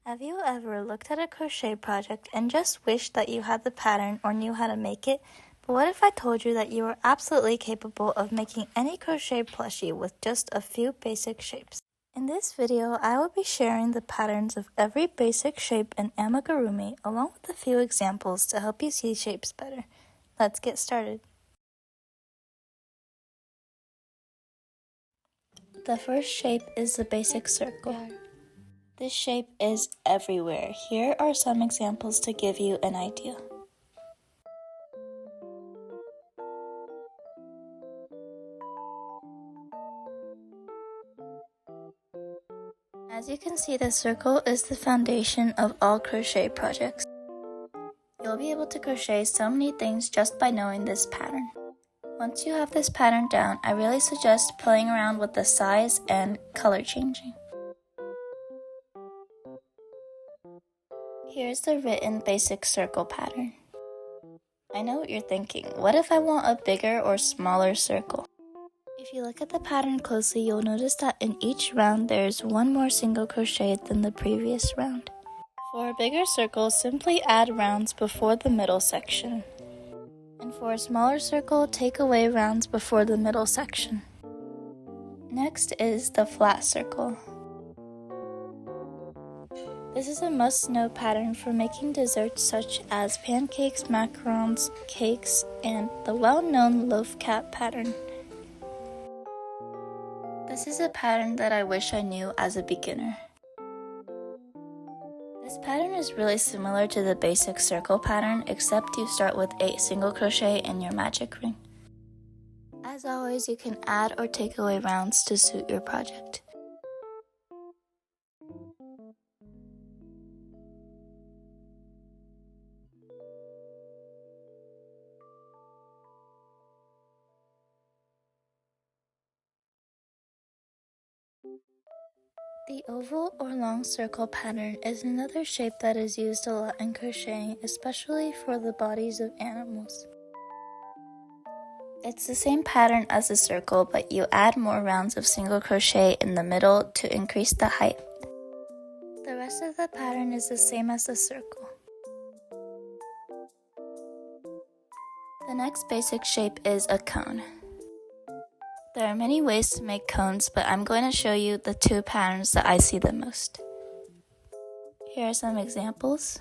Have you ever looked at a crochet project and just wished that you had the pattern or knew how to make it? But what if I told you that you are absolutely capable of making any crochet plushie with just a few basic shapes? In this video, I will be sharing the patterns of every basic shape in amigurumi along with a few examples to help you see shapes better. Let's get started. The first shape is the basic circle. This shape is everywhere. Here are some examples to give you an idea. As you can see, the circle is the foundation of all crochet projects. You'll be able to crochet so many things just by knowing this pattern. Once you have this pattern down, I really suggest playing around with the size and color changing. Here's the written basic circle pattern. I know what you're thinking. What if I want a bigger or smaller circle? If you look at the pattern closely, you'll notice that in each round there's one more single crochet than the previous round. For a bigger circle, simply add rounds before the middle section. And for a smaller circle, take away rounds before the middle section. Next is the flat circle. This is a must-know pattern for making desserts such as pancakes, macarons, cakes, and the well-known loaf cap pattern. This is a pattern that I wish I knew as a beginner. This pattern is really similar to the basic circle pattern, except you start with 8 single crochet in your magic ring. As always, you can add or take away rounds to suit your project. The oval or long circle pattern is another shape that is used a lot in crocheting, especially for the bodies of animals. It's the same pattern as the circle, but you add more rounds of single crochet in the middle to increase the height. The rest of the pattern is the same as the circle. The next basic shape is a cone. There are many ways to make cones, but I'm going to show you the 2 patterns that I see the most. Here are some examples.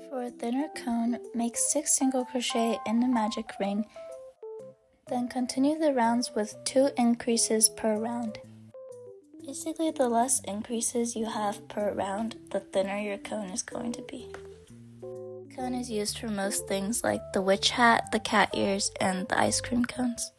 For a thinner cone, make 6 single crochet in the magic ring, then continue the rounds with 2 increases per round. Basically, the less increases you have per round, the thinner your cone is going to be. Cone is used for most things like the witch hat, the cat ears, and the ice cream cones.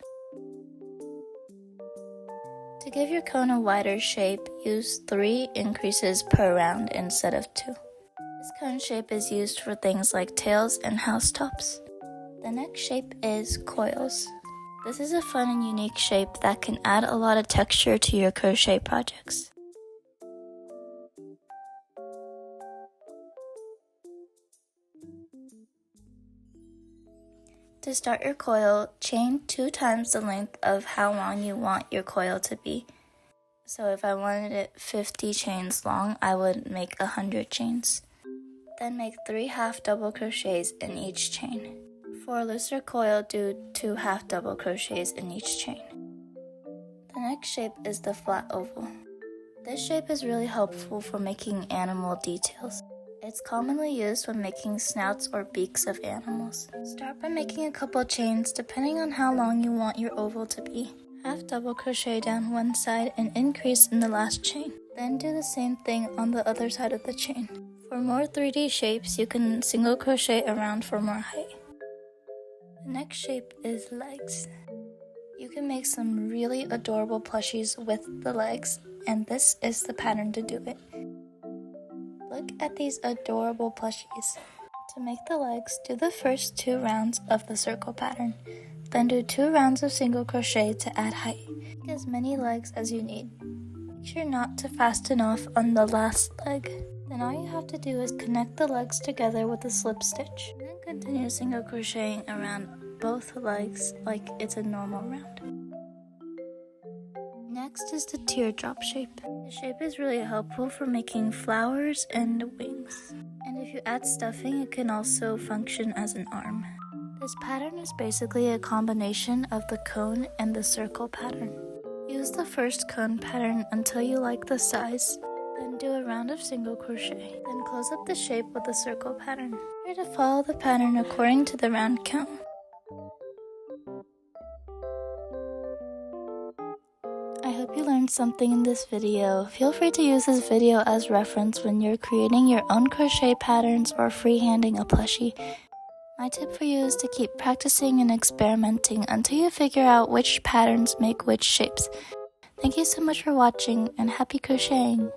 To give your cone a wider shape, use 3 increases per round instead of 2. This cone shape is used for things like tails and housetops. The next shape is coils. This is a fun and unique shape that can add a lot of texture to your crochet projects. To start your coil, chain 2 times the length of how long you want your coil to be. So if I wanted it 50 chains long, I would make 100 chains. Then make 3 half double crochets in each chain. For a looser coil, do 2 half double crochets in each chain. The next shape is the flat oval. This shape is really helpful for making animal details. It's commonly used when making snouts or beaks of animals. Start by making a couple chains depending on how long you want your oval to be. Half double crochet down one side and increase in the last chain. Then do the same thing on the other side of the chain. For more 3D shapes, you can single crochet around for more height. The next shape is legs. You can make some really adorable plushies with the legs, and this is the pattern to do it. Look at these adorable plushies. To make the legs, do the first 2 rounds of the circle pattern. Then do 2 rounds of single crochet to add height. Make as many legs as you need. Make sure not to fasten off on the last leg. Then all you have to do is connect the legs together with a slip stitch. Then continue single crocheting around both legs like it's a normal round. Next is the teardrop shape. The shape is really helpful for making flowers and wings. And if you add stuffing, it can also function as an arm. This pattern is basically a combination of the cone and the circle pattern. Use the first cone pattern until you like the size, then do a round of single crochet. Then close up the shape with the circle pattern. Try to follow the pattern according to the round count. I hope you learned something in this video. Feel free to use this video as reference when you're creating your own crochet patterns or freehanding a plushie. My tip for you is to keep practicing and experimenting until you figure out which patterns make which shapes. Thank you so much for watching and happy crocheting!